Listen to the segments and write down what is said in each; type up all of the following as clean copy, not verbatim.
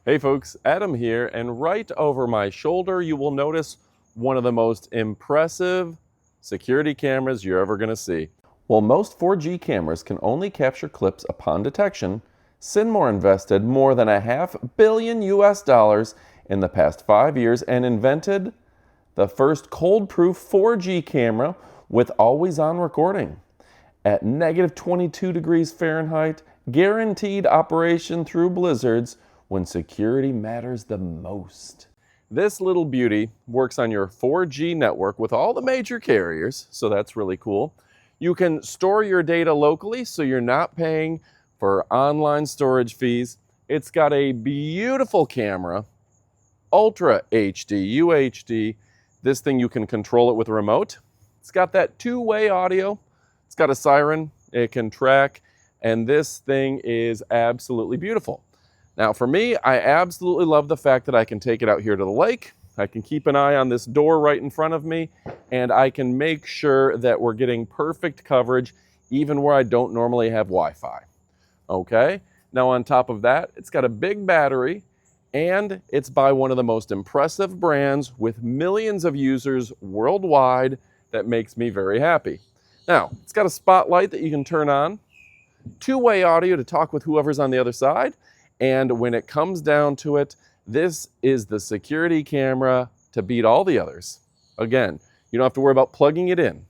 Hey folks, Adam here, and right over my shoulder you will notice one of the most impressive security cameras you're ever going to see. While most 4G cameras can only capture clips upon detection, CiNMOORE invested more than $500 million in the past 5 years and invented the first cold-proof 4G camera with always-on recording. At negative 22 degrees Fahrenheit, guaranteed operation through blizzards when security matters the most. This little beauty works on your 4G network with all the major carriers, so that's really cool. You can store your data locally, so you're not paying for online storage fees. It's got a beautiful camera, Ultra HD, UHD. This thing, you can control it with a remote. It's got that two-way audio. It's got a siren, it can track, and this thing is absolutely beautiful. Now for me, I absolutely love the fact that I can take it out here to the lake. I can keep an eye on this door right in front of me, and I can make sure that we're getting perfect coverage even where I don't normally have Wi-Fi. Okay, now on top of that, it's got a big battery, and it's by one of the most impressive brands with millions of users worldwide. That makes me very happy. Now, it's got a spotlight that you can turn on, two-way audio to talk with whoever's on the other side, and when it comes down to it, this is the security camera to beat all the others. Again, you don't have to worry about plugging it in.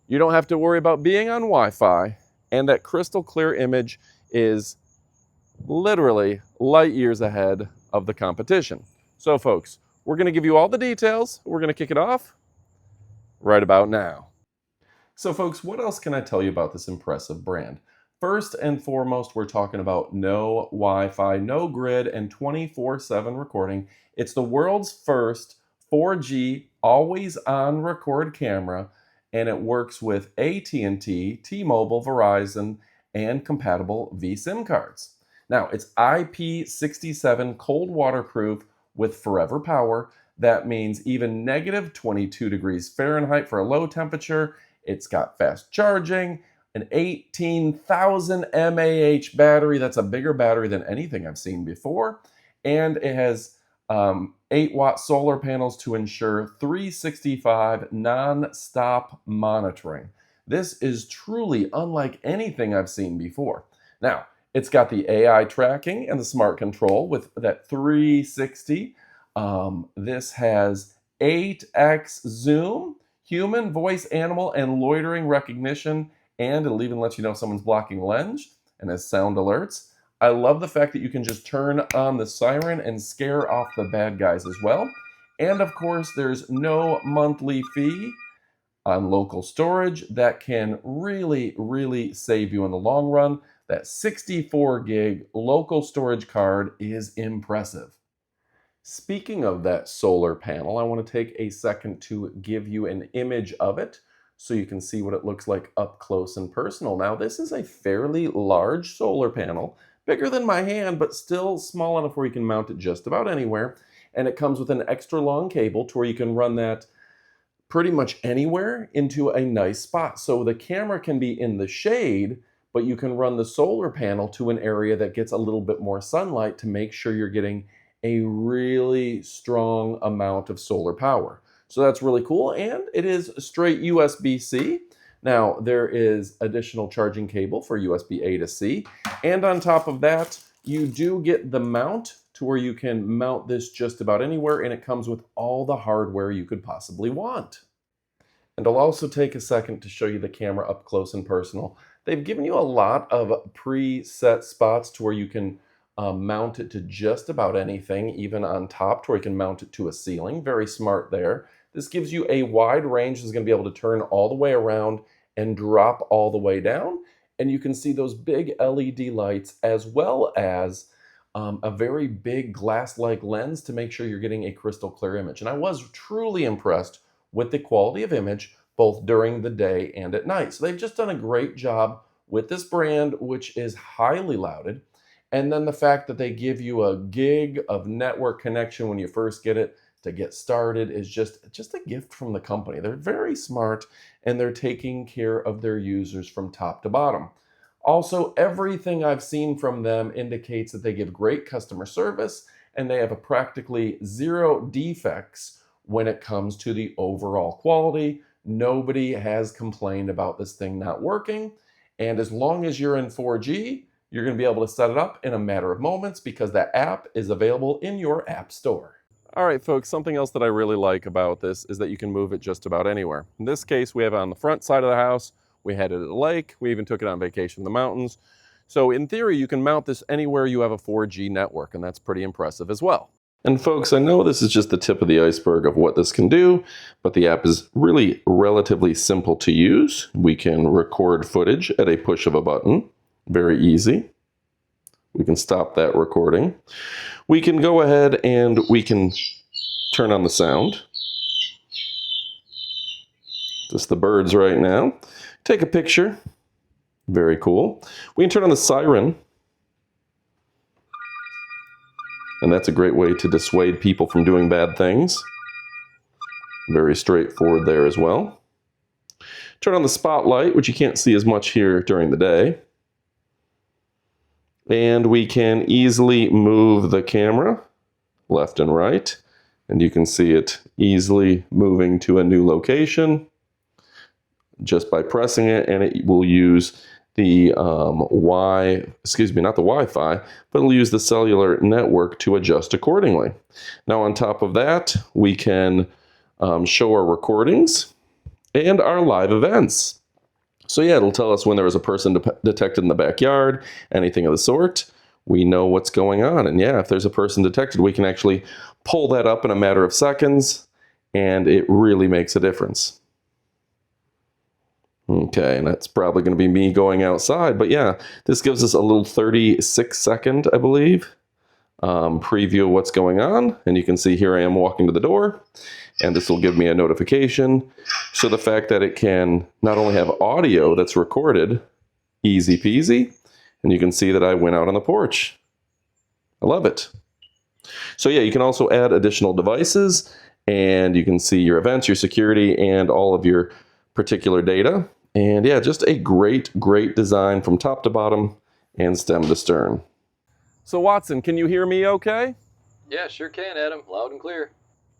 You don't have to worry about being on Wi-Fi, and that crystal clear image is literally light years ahead of the competition. So folks, we're going to give you all the details. We're going to kick it off right about now. So folks, what else can I tell you about this impressive brand? First and foremost, we're talking about no Wi-Fi, no grid, and 24/7 recording. It's the world's first 4G always-on record camera, and it works with AT&T, T-Mobile, Verizon, and compatible vSIM cards. Now, it's IP67 cold waterproof with forever power. That means even negative 22 degrees Fahrenheit for a low temperature. It's got fast charging, an 18,000 mAh battery. That's a bigger battery than anything I've seen before. And it has 8-watt solar panels to ensure 365 non-stop monitoring. This is truly unlike anything I've seen before. Now, it's got the AI tracking and the smart control with that 360. This has 8x zoom, human, voice, animal, and loitering recognition, and it'll even let you know if someone's blocking lens, and has sound alerts. I love the fact that you can just turn on the siren and scare off the bad guys as well. And of course, there's no monthly fee on local storage. That can really save you in the long run. That 64 gig local storage card is impressive. Speaking of that solar panel, I want to take a second to give you an image of it so you can see what it looks like up close and personal. Now, this is a fairly large solar panel, bigger than my hand, but still small enough where you can mount it just about anywhere. And it comes with an extra long cable to where you can run that pretty much anywhere into a nice spot. So the camera can be in the shade, but you can run the solar panel to an area that gets a little bit more sunlight to make sure you're getting a really strong amount of solar power. So that's really cool, and it is straight USB-C. Now, there is additional charging cable for USB-A to C, and on top of that, you do get the mount to where you can mount this just about anywhere, and it comes with all the hardware you could possibly want. And I'll also take a second to show you the camera up close and personal. They've given you a lot of preset spots to where you can mount it to just about anything, even on top, to where you can mount it to a ceiling. Very smart there. This gives you a wide range. This is going to be able to turn all the way around and drop all the way down. And you can see those big LED lights, as well as a very big glass-like lens to make sure you're getting a crystal clear image. And I was truly impressed with the quality of image, both during the day and at night. So they've just done a great job with this brand, which is highly lauded. And then the fact that they give you a gig of network connection when you first get it to get started is just a gift from the company. They're very smart, and they're taking care of their users from top to bottom. Also, everything I've seen from them indicates that they give great customer service and they have a practically zero defects when it comes to the overall quality. Nobody has complained about this thing not working. And as long as you're in 4G, you're going to be able to set it up in a matter of moments because that app is available in your app store. All right, folks, something else that I really like about this is that you can move it just about anywhere. In this case, we have it on the front side of the house. We had it at a lake. We even took it on vacation in the mountains. So in theory, you can mount this anywhere you have a 4G network, and that's pretty impressive as well. And folks, I know this is just the tip of the iceberg of what this can do, but the app is really relatively simple to use. We can record footage at a push of a button. Very easy. We can stop that recording. We can go ahead and we can turn on the sound. Just the birds right now. Take a picture. Very cool. We can turn on the siren. And that's a great way to dissuade people from doing bad things. Very straightforward there as well. Turn on the spotlight, which you can't see as much here during the day. And we can easily move the camera left and right. And you can see it easily moving to a new location just by pressing it, and it will use the not the Wi-Fi, but it'll use the cellular network to adjust accordingly. Now on top of that, we can show our recordings and our live events. So yeah, it'll tell us when there was a person detected in the backyard, anything of the sort. We know what's going on. And yeah, if there's a person detected, we can actually pull that up in a matter of seconds, and it really makes a difference. Okay, and that's probably going to be me going outside. But yeah, this gives us a little 36-second, I believe, preview of what's going on. And you can see here I am walking to the door, and this will give me a notification. So the fact that it can not only have audio that's recorded, easy peasy, and you can see that I went out on the porch. I love it. So yeah, you can also add additional devices, and you can see your events, your security, and all of your particular data. And yeah, just a great design from top to bottom and stem to stern. So Watson, can you hear me okay? Yeah, sure can, Adam. Loud and clear.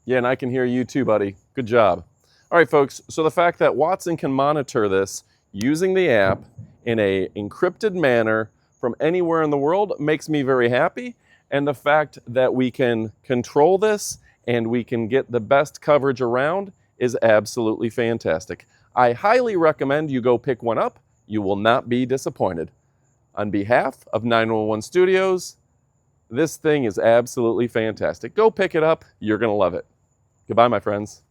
Yeah, and I can hear you too, buddy. Good job. All right, folks, so the fact that Watson can monitor this using the app in an encrypted manner from anywhere in the world makes me very happy. And the fact that we can control this and we can get the best coverage around is absolutely fantastic. I highly recommend you go pick one up. You will not be disappointed. On behalf of 911 Studios, this thing is absolutely fantastic. Go pick it up. You're going to love it. Goodbye, my friends.